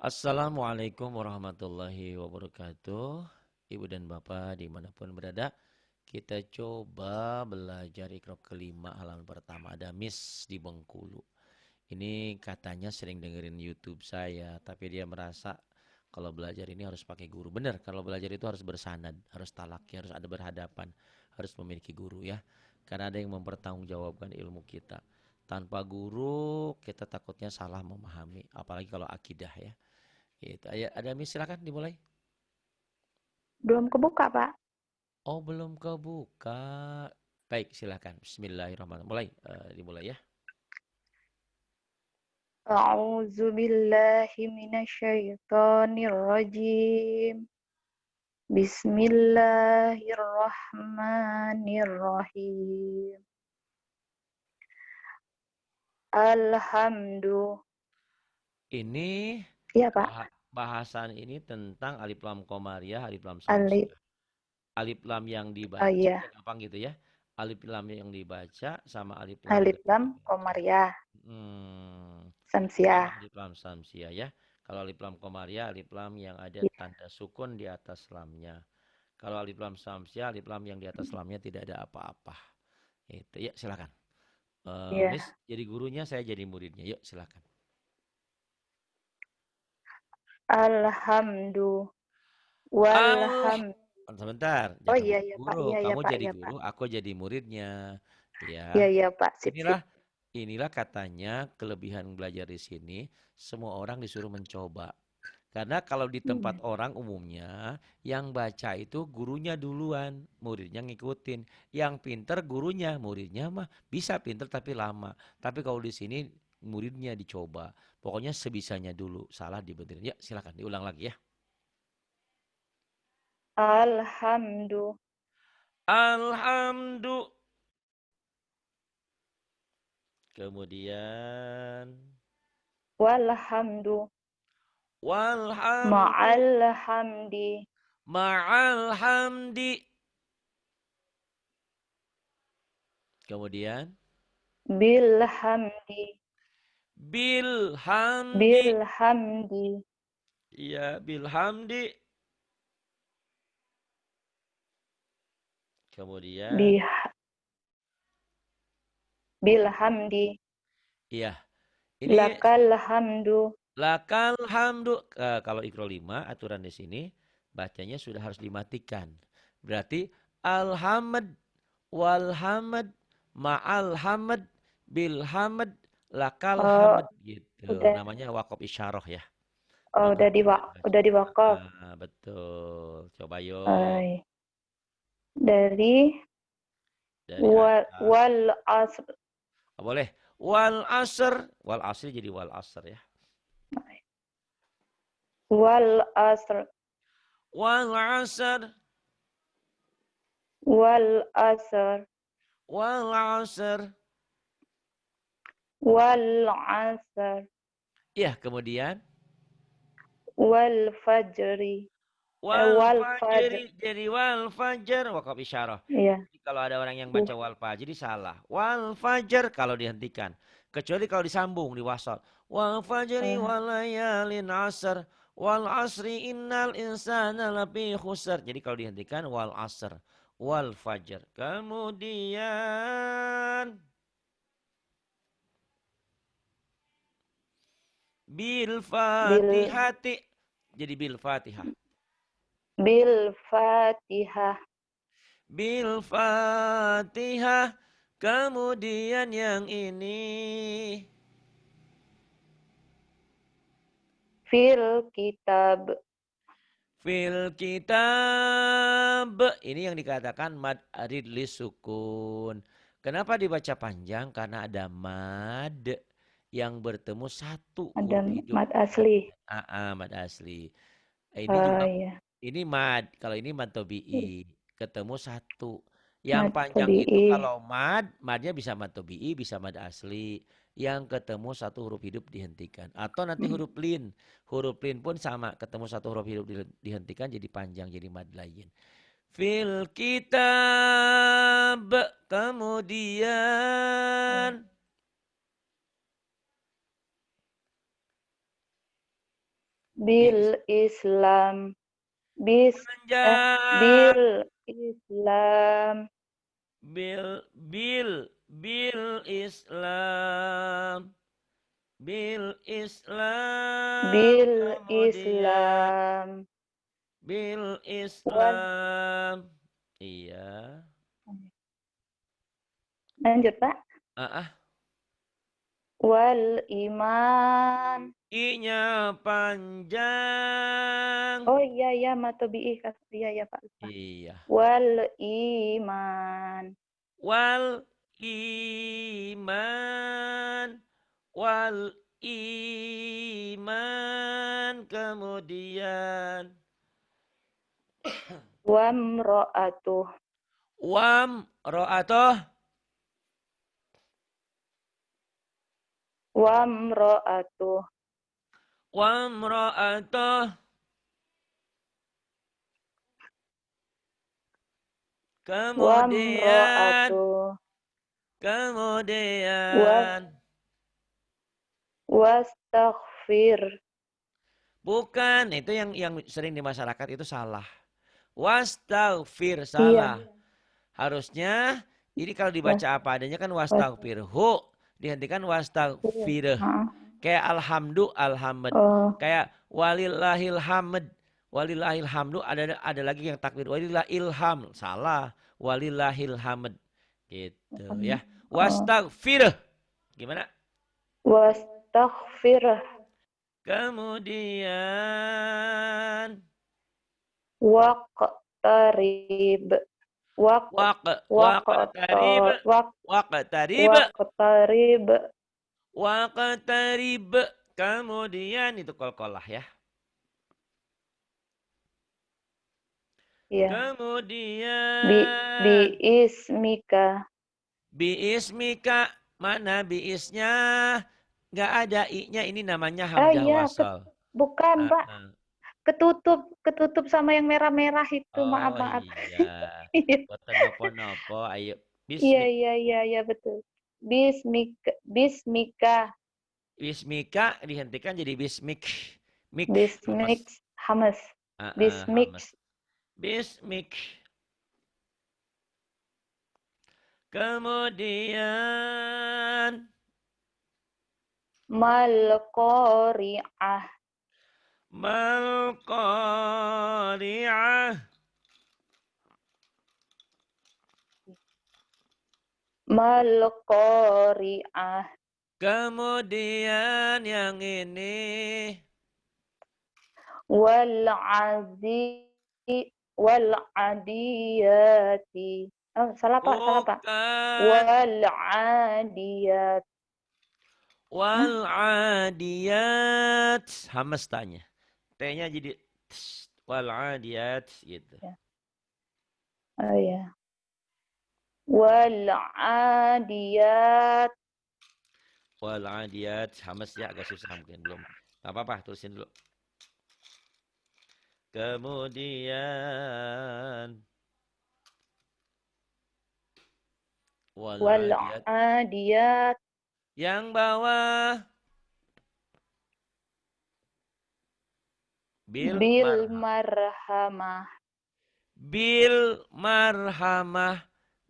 Assalamualaikum warahmatullahi wabarakatuh. Ibu dan Bapak dimanapun berada, kita coba belajar Iqra kelima halaman pertama. Ada Miss di Bengkulu. Ini katanya sering dengerin YouTube saya, tapi dia merasa kalau belajar ini harus pakai guru. Benar, kalau belajar itu harus bersanad, harus talaki, harus ada berhadapan, harus memiliki guru ya. Karena ada yang mempertanggungjawabkan ilmu kita. Tanpa guru, kita takutnya salah memahami, apalagi kalau akidah ya. Gitu. Ada Miss, silakan dimulai. Belum kebuka, Pak. Oh, belum kebuka. Baik, silakan. Bismillahirrahmanirrahim. Dimulai ya. A'udzu billahi minasyaitonir rajim. Bismillahirrahmanirrahim. Alhamdulillah. Ini Iya, Pak. bahasan ini tentang alif lam komariah, alif lam Alif. samsiah. Alif lam yang Oh dibaca, iya. gampang gitu ya. Alif lam yang dibaca sama alif lam Alif yang lam dibaca. komariah. Hmm, Samsiah. sama alif lam samsiah ya. Kalau alif lam komariah, alif lam yang ada Iya. tanda sukun di atas lamnya. Kalau alif lam samsiah, alif lam yang di atas lamnya tidak ada apa-apa. Itu ya, silakan. Iya. Miss jadi gurunya, saya jadi muridnya. Yuk silakan. Alhamdulillah. Al Walham. Sebentar, Oh jangan iya jadi iya, Pak. guru. Iya iya, Kamu Pak. jadi Iya, Pak. guru, aku jadi muridnya. Iya Ya. iya, Pak. Sip sip. Inilah inilah katanya kelebihan belajar di sini, semua orang disuruh mencoba. Karena kalau di tempat Hmm. orang umumnya yang baca itu gurunya duluan, muridnya ngikutin. Yang pinter gurunya, muridnya mah bisa pinter tapi lama. Tapi kalau di sini muridnya dicoba. Pokoknya sebisanya dulu, salah dibenerin. Ya, silakan diulang lagi ya. Alhamdulillah. Alhamdulillah. Kemudian Walhamdu. walhamdu Ma'al hamdi. ma'al hamdi. Kemudian Bil hamdi. bil hamdi. Bil hamdi. Iya, bil hamdi. Kemudian Bi, bil hamdi. iya, ini Lakal hamdu. lakal hamdu. Kalau ikro 5 aturan di sini bacanya sudah harus dimatikan. Berarti alhamd walhamd ma'al hamd bil hamd lakal Oh, hamd gitu. udah Namanya wakaf isyarah ya. udah Wakaf isyarah. udah diwakaf. Betul. Coba yuk Ay, dari dari atas. wal asr. Boleh. Wal asr. Wal asr jadi wal asr ya. Wal asr. Wal asr. Wal asr. Wal asr. Wal asr. Ya, kemudian Wal fajri. wal Wal fajr. fajri jadi wal fajar wakaf isyarah. Iya. Jadi kalau ada orang yang baca wal fajri salah. Wal fajar kalau dihentikan. Kecuali kalau disambung di wasal. Wal fajri Uh, walayalin asr. Wal asri innal insana lafi khusr. Jadi kalau dihentikan wal asr. Wal fajar. Kemudian bil bil fatihati. Jadi bil fatihah. bil fatihah. Bil fatihah. Kemudian yang ini. Fil kitab. Fil kitab. Ini yang dikatakan mad arid li sukun. Kenapa dibaca panjang? Karena ada mad yang bertemu satu Ada huruf hidup. mat asli. Mad asli. Ini Oh juga iya. ini mad. Kalau ini mad tobi'i. Ketemu satu. Yang Mat panjang itu tabi'i. kalau madnya bisa mad tobi'i, bisa mad asli. Yang ketemu satu huruf hidup dihentikan. Atau nanti Hmm. huruf lin. Huruf lin pun sama. Ketemu satu huruf hidup dihentikan jadi panjang. Jadi mad lain. Fil kitab. Oh. Kemudian. bil Islam. Bis Panjang. bil Islam. Bil Islam. Bil Islam. Bil Kemudian Islam. bil Wal Islam. Iya. Lanjut, Pak. Ah, Wal iman. I-nya panjang. Oh iya mata bi'i. Iya ya Pak. Iya. Wal iman. Wal iman. Wal iman. Kemudian Wamro'atuh. wam ro'atoh. Wamro'atuh. Wam ro'atoh. Kemudian Wamro'atuh. kemudian Wastaghfir. bukan, itu yang sering di masyarakat itu salah. Wastaghfir Iya. salah. Harusnya ini kalau Was, dibaca apa adanya kan was, wastaghfirhu, dihentikan wastaghfir. Heeh. Kayak alhamd. Oh, Kayak walillahil hamd. Walillahil hamdu ada lagi yang takbir walillahil ham. Salah. Walillahil hamd. Gitu ya. oh. Wastaghfir. Gimana? Wastaghfir. Kemudian Waqtarib. Waq waqtarib waqtar waq waqtarib waqtarib. waqtarib. Kemudian itu qalqalah ya. Ya. Bi Kemudian ismika. biismika, mana biisnya? Nggak ada i-nya, ini namanya hamzah Iya, wasal. bukan, Pak. Ketutup sama yang merah-merah itu. Oh Maaf. iya. Iya, Boten nopo-nopo, ayo. iya, Bismik. iya, betul. Bismika. Bismika dihentikan jadi bismik. Mik, hamas. Bismik hamas. Bismik Hamas. Bismik. Kemudian malqari'ah. malqari'ah. Malqari'ah. Kemudian yang ini wal'adiyati. Oh, salah Pak. bukan Wal'adiyat. wal adiyat. Hamas tanya. T-nya jadi wal adiyat gitu. Ya. Oh ya. Wal'adiyat. Wal adiyat. Hamas ya agak susah mungkin belum. Gak apa-apa, tulisin dulu. Kemudian wal adiyat. Wal'adiyat. Yang bawah bil marhamah.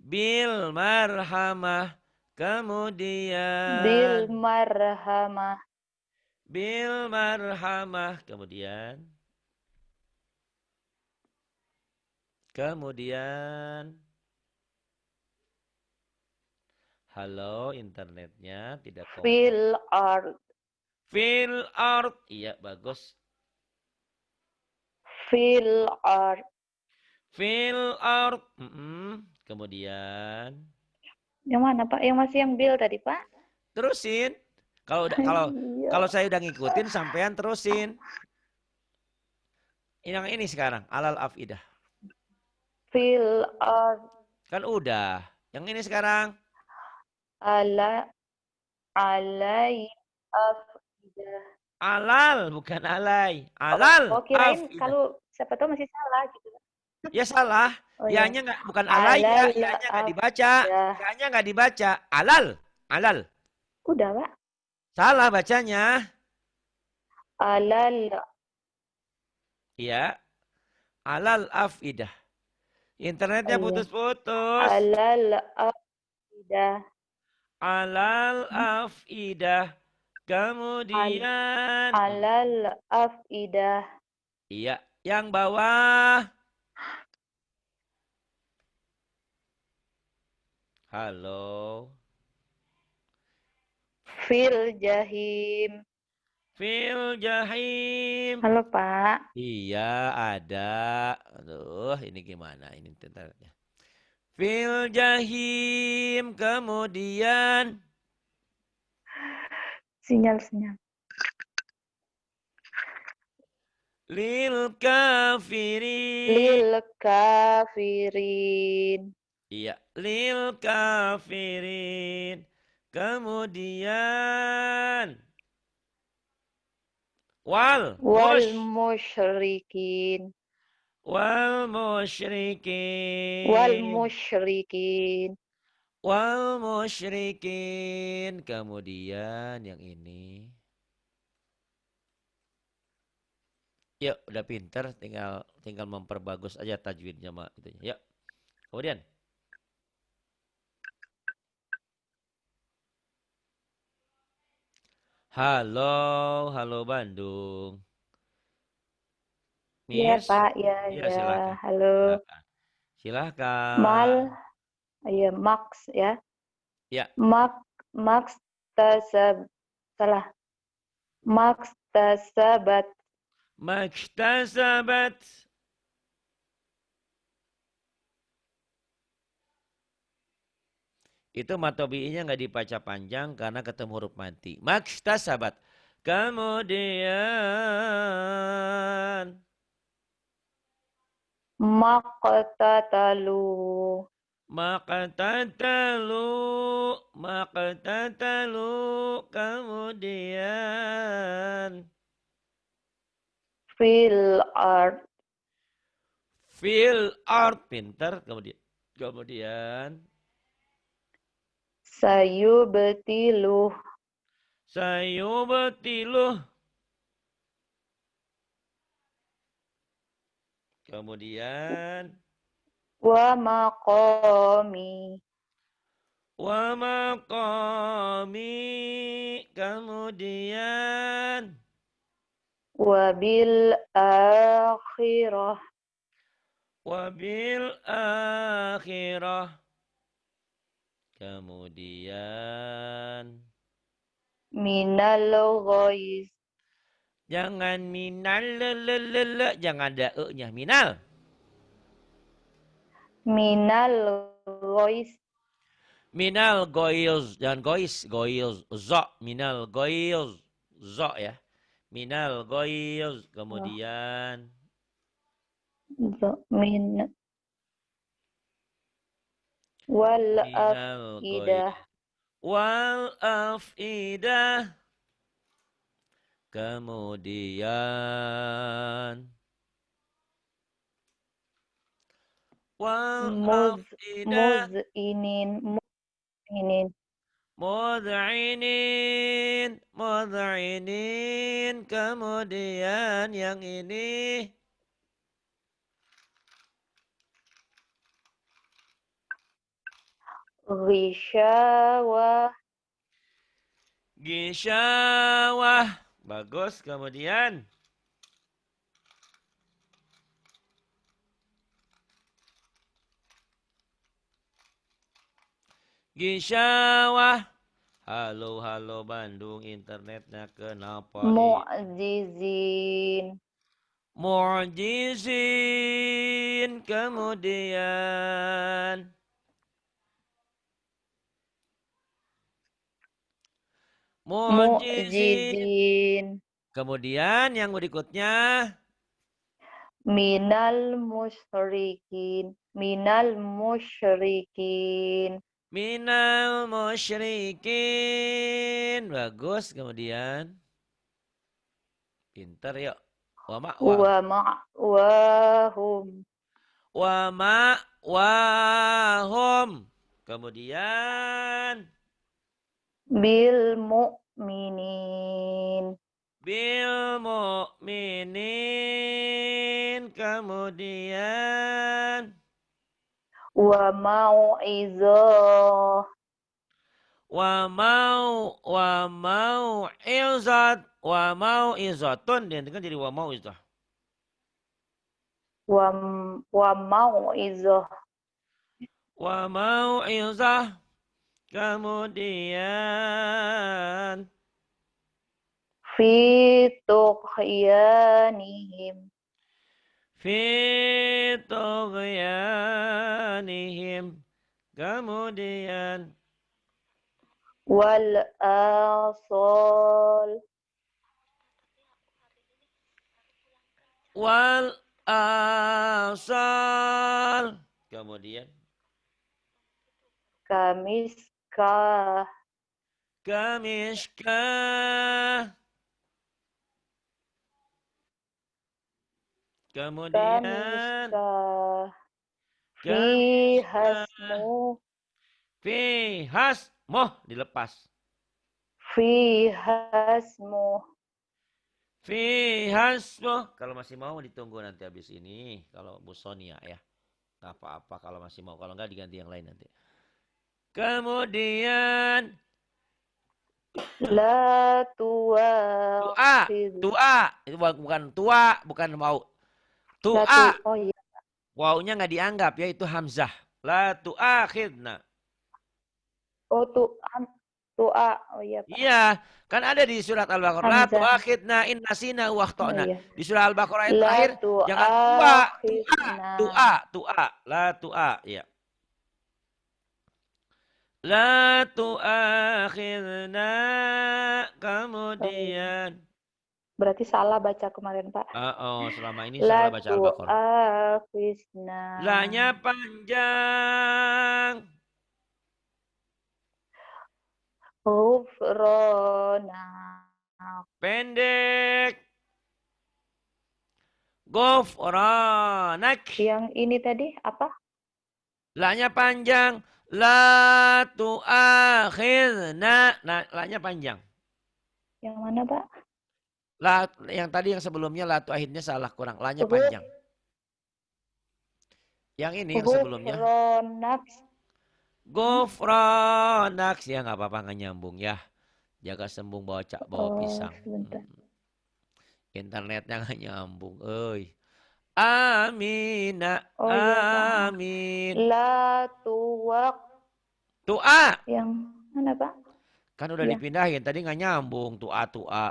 bil marhamah. Kemudian Bil marhamah. Kemudian halo internetnya tidak Fil ard. Fil ard. Iya bagus. Fil ard. Fil ard. Kemudian Yang mana Pak? Yang masih yang bil tadi Pak? terusin. Kalau Iya. kalau saya udah ngikutin sampean terusin. Yang ini sekarang alal afidah. Fil ard. Kan udah. Yang ini sekarang Alai afidah. alal bukan alai. Alal. Oh, kirain Afidah. kalau siapa tahu masih salah gitu. Ya salah. Oh, ya. Ya-nya nggak bukan alai ya. Ya-nya nggak dibaca. Ya-nya nggak dibaca. Alal. Udah Pak. Salah bacanya. Alal Ya, alal afidah. Internetnya Iya. putus-putus. Alal afidah. Alal afidah. Al Kemudian, alal afidah. iya, yang bawah. Halo. Fil jahim. Fil jahim. Halo Pak. Iya, ada. Aduh, ini gimana ini internetnya? Fil jahim. Kemudian, Sinyal-sinyal. lil kafirin. Lil kafirin. Iya, lil kafirin. Kemudian, wal Wal mush musyrikin. wal Wal musyrikin. musyrikin. Wal musyrikin. Kemudian yang ini. Yuk, udah pinter, tinggal tinggal memperbagus aja tajwidnya mak gitu. Yuk. Kemudian, halo, halo Bandung. Ya Miss, Pak, ya ya ya. silakan. Halo. Silakan. Mal, Silakan. ya Max ya. Ya, Max Max tasab salah. Max tasabat. maktasabat. Itu matobi'inya nggak dibaca panjang karena ketemu huruf mati. Maktasabat. Kemudian Maqtatalu. maqtatalu, maqtatalu. Kemudian Fil art. fil art, pinter. Kemudian Sayubtiluh. sayubtiluh. Kemudian Wa maqami. wa maqami. Kemudian Wa bil akhirah. wabil akhirah. Kemudian Minal ghaiz. jangan minal lelelele, jangan ada e-nya. Minal. Minal ghaiz. Minal goils, jangan gois, goils. Zo, minal goils. Zo ya. Minal goils. Kemudian Min wal minal afidah. goils. Wal afidah. Kemudian wal Muz afidah. muzinin muzinin. Mud'inin, mud'inin. Kemudian yang ini Ghisyawah. gisyawah. Bagus. Kemudian gisyawah. Halo, halo Bandung, internetnya kenapa ini? Mu'jizin. Mu'jizin. Kemudian mu'jizin. Mu'jizin. Kemudian yang berikutnya Minal musyrikin. Minal musyrikin. minal musyrikin. Bagus. Kemudian pinter yuk. Wa ma'wahum. Wa ma'wahum. Wa ma'wahum. Kemudian Bil mu'minin. bil mu'minin. kemudian Wa mau'izah. wa mau izatun dihentikan jadi wa mau izah. Wa mau'izah. Wa mau izah kemudian Fi tughyanihim. fi tughyanihim kemudian Wal asal. wal asal kemudian Kamiskah. kamishkah kemudian Kamiskah. Fi kamishkah hasmu. fi hasmuh dilepas Fi hasmu. fi hasmuh kalau masih mau ditunggu nanti habis ini kalau Bu Sonia ya nggak apa-apa kalau masih mau kalau nggak diganti yang lain nanti kemudian La tua tuwakhidh. itu bukan tua bukan mau La tua tu. Oh iya. wawunya nggak dianggap ya itu hamzah la tuakhidna. Oh tu tu'a. Oh iya Pak. Iya, kan ada di surat Al-Baqarah. La Hamzah. tu'akhidna in nasina wa Oh akhtana. iya. Di surah Al-Baqarah ayat La terakhir, jangan tu'akhidna. la tu'a, ya. La tu'akhidna Oh iya. kemudian. Berarti salah baca kemarin Pak. Selama ini La salah baca Al-Baqarah. tu'akhidna. La-nya panjang. Ghufrana. Pendek. Ghufranak. Yang ini tadi apa? La-nya panjang. La tu'akhidna. Nah, la-nya panjang. Yang mana Pak? La, yang tadi yang sebelumnya la tu'akhidnya salah kurang. La-nya panjang. Yang ini yang sebelumnya. Ghufranak. Ghufranak. Ya nggak apa-apa nggak nyambung ya. Jaga sembung bawa Oh, pisang. sebentar. Internetnya nggak nyambung. Amina. Oh iya Pak. Amin. La tuwak. Tu'a. Yang mana Pak? Kan udah Ya. dipindahin. Tadi nggak nyambung. Tu'a.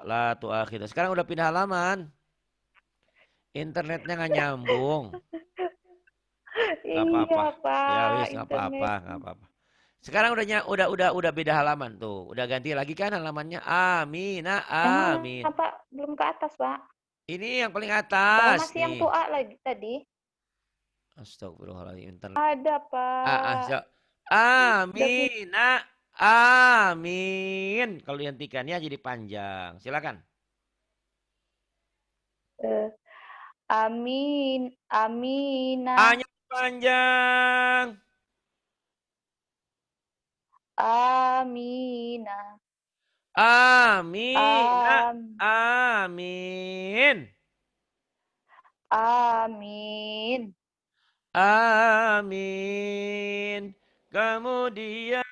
La tu'akhidna. Sekarang udah pindah halaman. Internetnya nggak nyambung. Nggak apa-apa. Iya Ya Pak, wis nggak apa-apa. internet. Nggak apa-apa. Sekarang udah beda halaman tuh. Udah ganti lagi kan halamannya. Amina. Yang mana Amin. Pak? Belum ke atas Pak. Ini yang paling Oh atas masih yang nih. tu'a lagi tadi. Astagfirullahaladzim. Internet. Ada Pak. Udah Amina. Amin. Kalau dihentikannya jadi panjang. Silakan. Amin. Amina. A-nya panjang. Amina. Amina. Amin. Amin. Amin. Kemudian.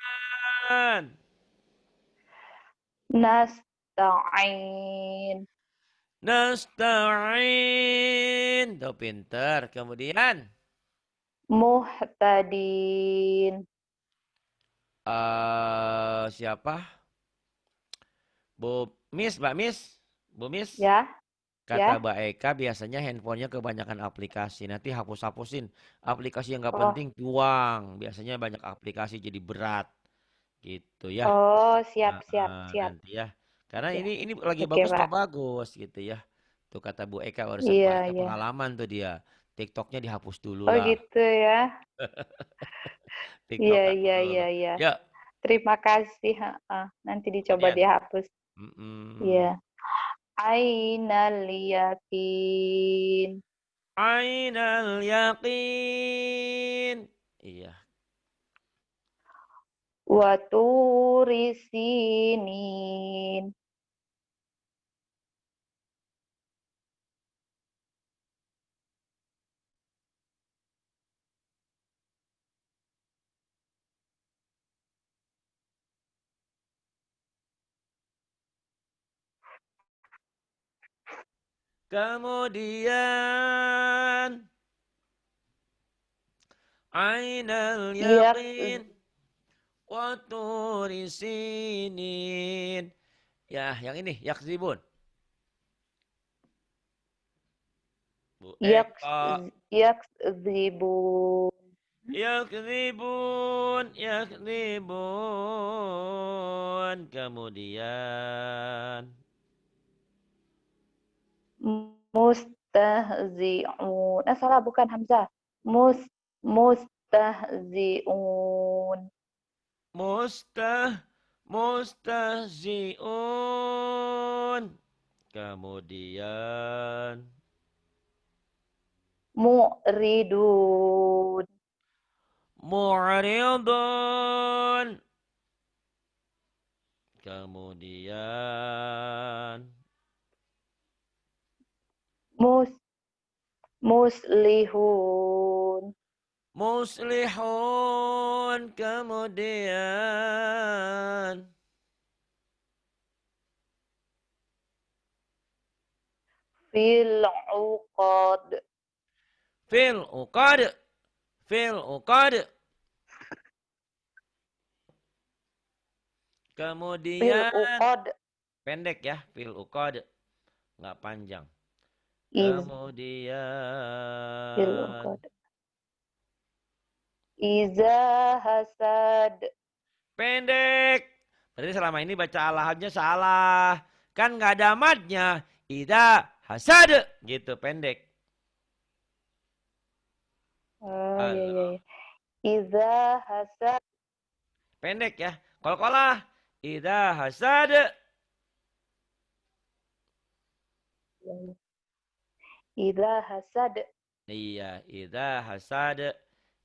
Nasta'in. Nasta'in. Tuh pinter. Kemudian. Muhtadin. Siapa? Mbak Miss. Bu Miss. Ya. Kata Ya. Mbak Eka biasanya handphonenya kebanyakan aplikasi. Nanti hapus-hapusin. Aplikasi yang nggak Oh. penting tuang. Biasanya banyak aplikasi jadi berat. Gitu ya. Oh, siap. Nanti ya. Karena Ya. ini lagi Oke, bagus Pak. bagus gitu ya. Tuh kata Bu Eka barusan Iya, Pak Eka iya. pengalaman tuh dia. TikToknya dihapus dulu Oh, lah. gitu ya. TikTok Iya, hapus iya, dulu iya, lah. iya. Ya. Terima kasih. Nanti dicoba Kemudian. dihapus. Iya. Ainal yakin. Ainal yakin. Iya. Wa turisinin. Kemudian ainal Yak, yaqin wa turi sinin. Ya, yang ini yakzibun. Bu yak, Eka. yak zibu. Yakzibun, yakzibun. Kemudian Mustahzi'un. Salah bukan Hamzah. Mustahzi'un. mustahziun. Kemudian Mu'ridun. mu'ridun. Kemudian Mus, muslihun. muslihun. Kemudian Fil uqad. fil uqad. Fil uqad. Fil Kemudian uqad. pendek ya, fil uqad, nggak panjang. Iz, fil Kemudian uqad. Iza hasad. pendek. Berarti selama ini baca alahannya salah. Kan nggak ada matnya. Ida hasad gitu pendek. Oh, ya, Halo. ya, ya. Iza hasad. Pendek ya. Kol-kolah. Ida hasad. Ya, ya. Iza hasad. Iya, ida hasad.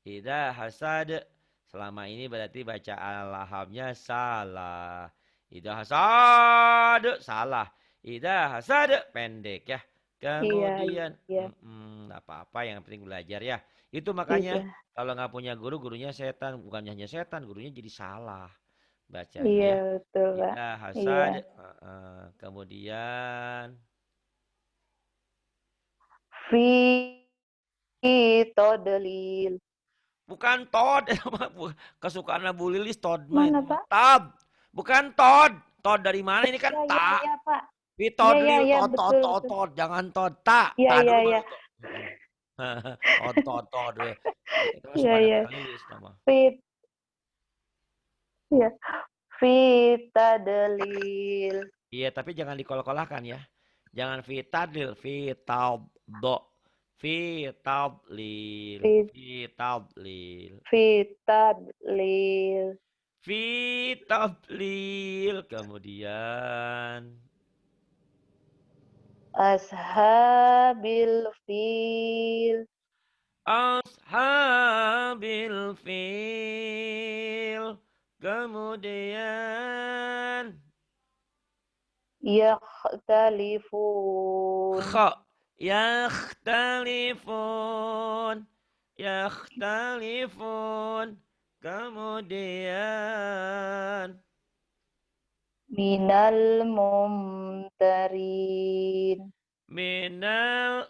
Ida hasad. Selama ini berarti baca alhamnya salah. Ida hasad salah. Ida hasad pendek ya. Iya, Kemudian iya. apa-apa yang penting belajar ya. Itu makanya Iza. kalau nggak punya guru, gurunya setan. Bukan hanya setan, gurunya jadi salah bacanya Iya, ya. betul, Pak. Ida Iya. hasad. Kemudian Fi todlil. bukan Todd. Kesukaan Abu Lilis Todd mah Mana, itu mah. Pak? Tab. Bukan Todd. Todd dari mana ini kan Iya, iya, tak. iya, Pak. Iya, Todd iya, lil iya, Todd Todd betul, Todd betul. Todd. Jangan Todd. Tak. Iya, Tak iya, dulu iya. baru Todd. Todd Todd Todd. Itu mah Iya, suka iya. Kang Lilis nama. Fit, iya. Fi tadlil. Iya, tapi jangan dikol-kolahkan ya. Jangan fitadlil, fitaddo. Fitadlil, Fi, fitadlil. fi tadlil. Fitadlil. Kemudian Ashabil fil. ashabil fil. Kemudian Yakhtalifun. kha yakhtalifun. Yakhtalifun. Kemudian Minal mumtarin. minal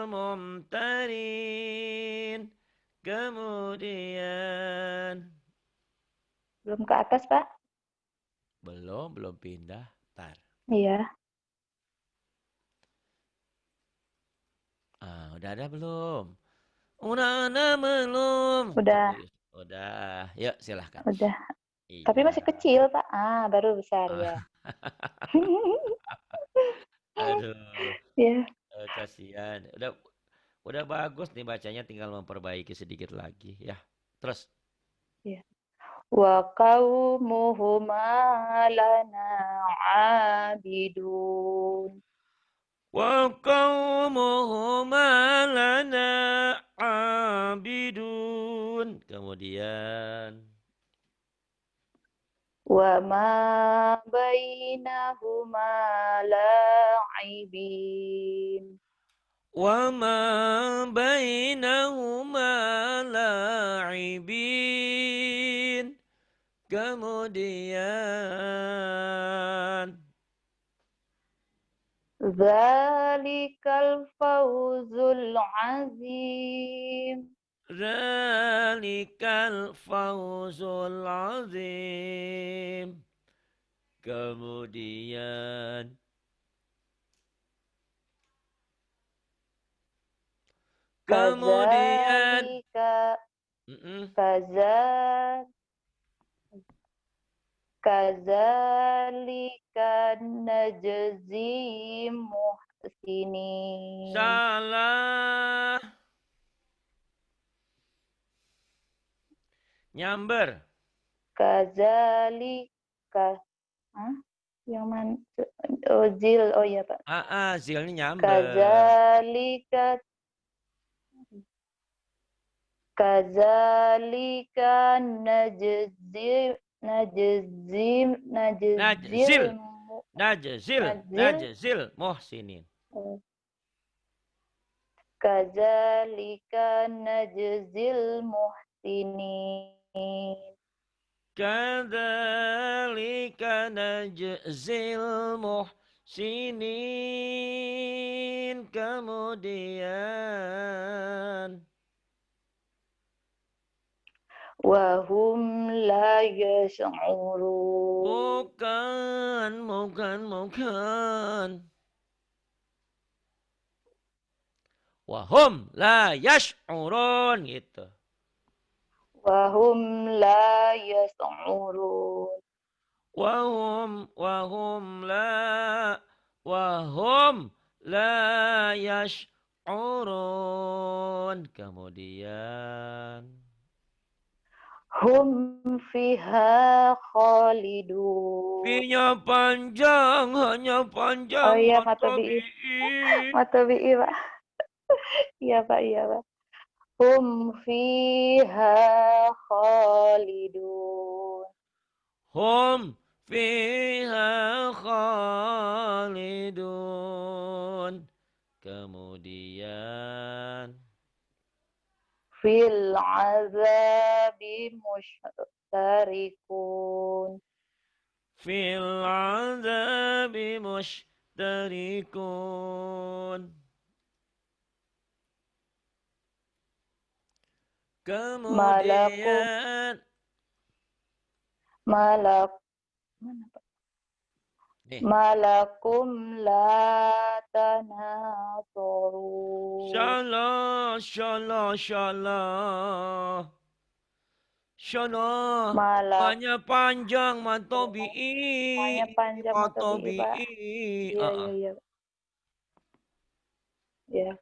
mumtarin. Kemudian Belum ke atas, Pak? belum pindah. Tar. Iya. Udah ada belum? Udah ada belum? Udah, Udah. Yuk silahkan. udah. Tapi Iya. masih kecil, Pak. Baru besar Ah, ya. aduh, Ya, kasihan. Udah bagus nih bacanya, tinggal memperbaiki sedikit lagi ya. Terus ya. Wa qaumuhuma lana abidun. wa qaumuhuma lana abidun. Kemudian Wa ma bainahuma la'ibin. wa ma bainahuma la'ibin. Kemudian Zalikal fawzul azim. Zalikal fawzul azim. Kemudian Kadzalika mm-mm. kadzal kadzalika najzi muhsinin. Salah. Nyamber. Kadzalika. Hah? Yang mana? Oh, zil. Oh iya, Pak. Zilnya nyamber. Kadzalika kadzalika najzil Najzil. Najzil. najzil Najzil. Muhsinin. kadzalika najzil muhsinin. Kadzalika najzil muhsinin. Kemudian Wahum la yash'urun. bukan. Wahum la yash'urun gitu. Wahum la yash'urun. Wahum la yash'urun. Kemudian Hum fiha khalidun. hanya panjang Oh iya, mata matobi'i. bi'i. Matobi'i, Pak. Iya, Pak. Iya, Pak. Hum fiha khalidun. Hum fiha khalidun. Kemudian Fil azabi mushtarikun. fil azabi mushtarikun. Malakum Kemudian malak mana, Pak? nih, Malakum la tanasurun. Shalah. Malak Namanya panjang semuanya panjang matobi'i, Pak. matobi'i. Iya, iya, iya. Ya.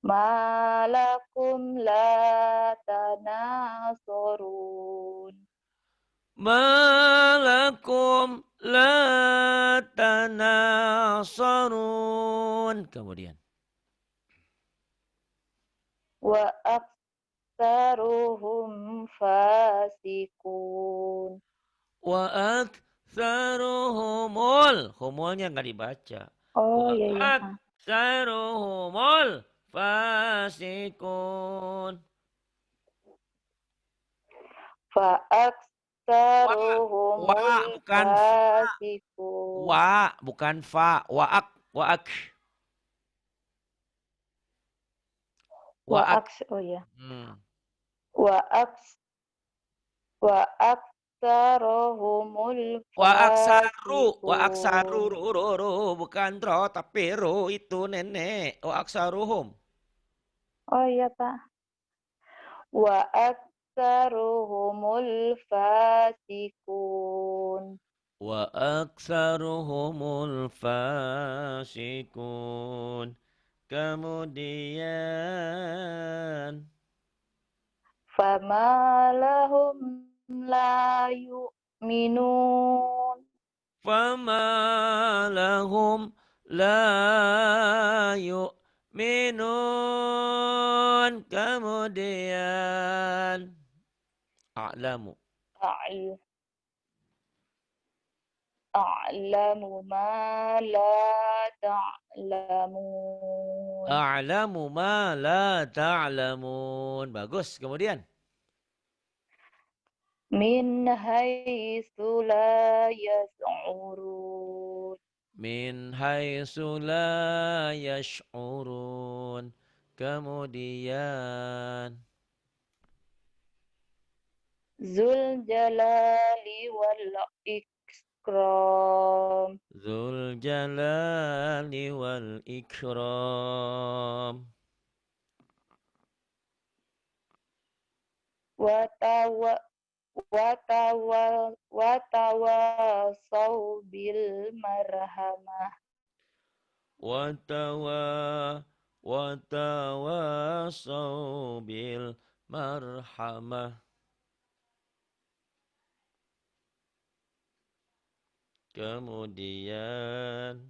Malakum la tanasurun. Malakum la tanasarun. Kemudian Wa aktsaruhum fasikun. wa humulnya nggak dibaca. Oh Wa iya iya. aktsaruhumul fasikun. Fa Wa aktsaruhumul bukan fasikun. bukan fa, waak. Wa Waak. aks oh iya. Hmm. Wa aks wa aktsaruhumul Wa aksaru fasikun. ru, bukan ro tapi ru itu nenek. Wa aksaruhum. Oh iya, Pak. Wa aktsaruhumul fasikun. Wa aksaruhumul fasikun. Kemudian Fama lahum la yu'minun. fama lahum la yu'minun. Kemudian a'lamu. A'l- A'lamu ma la ta'lamun. A'lamu ma la ta'lamun. Bagus. Kemudian Min haitsu la yas'urun. Min haitsu la yash'urun. Kemudian Zul jalali wal ikram. Dzul jalali wal ikram. Watawa watawasau bil marhamah. Watawa watawasau bil marhamah. Kemudian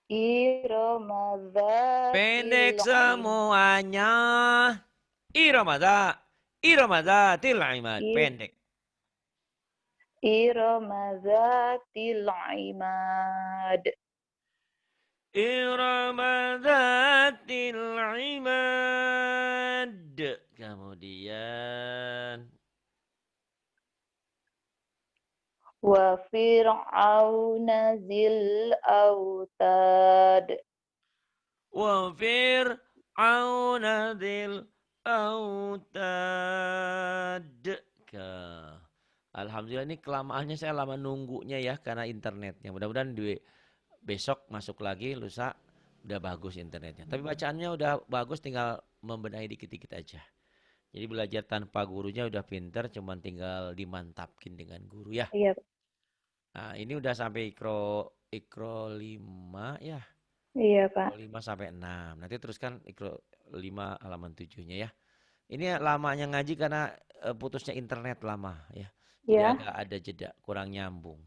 Irama pendek dzatil semuanya. Iramada til imad. Pendek. Irama dzatil imad. Iramadatil imad. Kemudian Wa fir'auna zil autad. wa fir'auna dzil autad. Alhamdulillah ini kelamaannya saya lama nunggunya ya karena internetnya. Mudah-mudahan besok masuk lagi lusa udah bagus internetnya. Tapi bacaannya udah bagus tinggal membenahi dikit-dikit aja. Jadi belajar tanpa gurunya udah pinter cuman tinggal dimantapkin dengan guru ya. Iya, Nah, ini udah sampai ikro 5 ya. iya, Ikro Pak. 5 sampai 6. Nanti teruskan ikro 5 halaman 7-nya ya. Ini lamanya ngaji karena putusnya internet lama ya. Jadi Ya, agak ada jeda, kurang nyambung.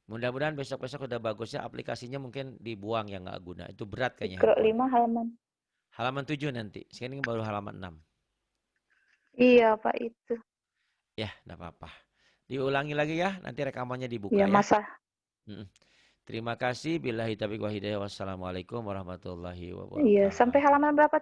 Mudah-mudahan besok-besok udah bagus ya. Aplikasinya mungkin dibuang yang nggak guna. Itu berat kayaknya Iqra handphone. 5 halaman. Halaman 7 nanti. Sekarang ini baru halaman 6. Iya, Pak, itu. Ya, enggak apa-apa. Diulangi lagi ya. Nanti rekamannya dibuka Iya, ya. masa. Mm-mm. Terima kasih. Billahi taufiq wal hidayah. Wassalamualaikum warahmatullahi Iya, sampai wabarakatuh. halaman berapa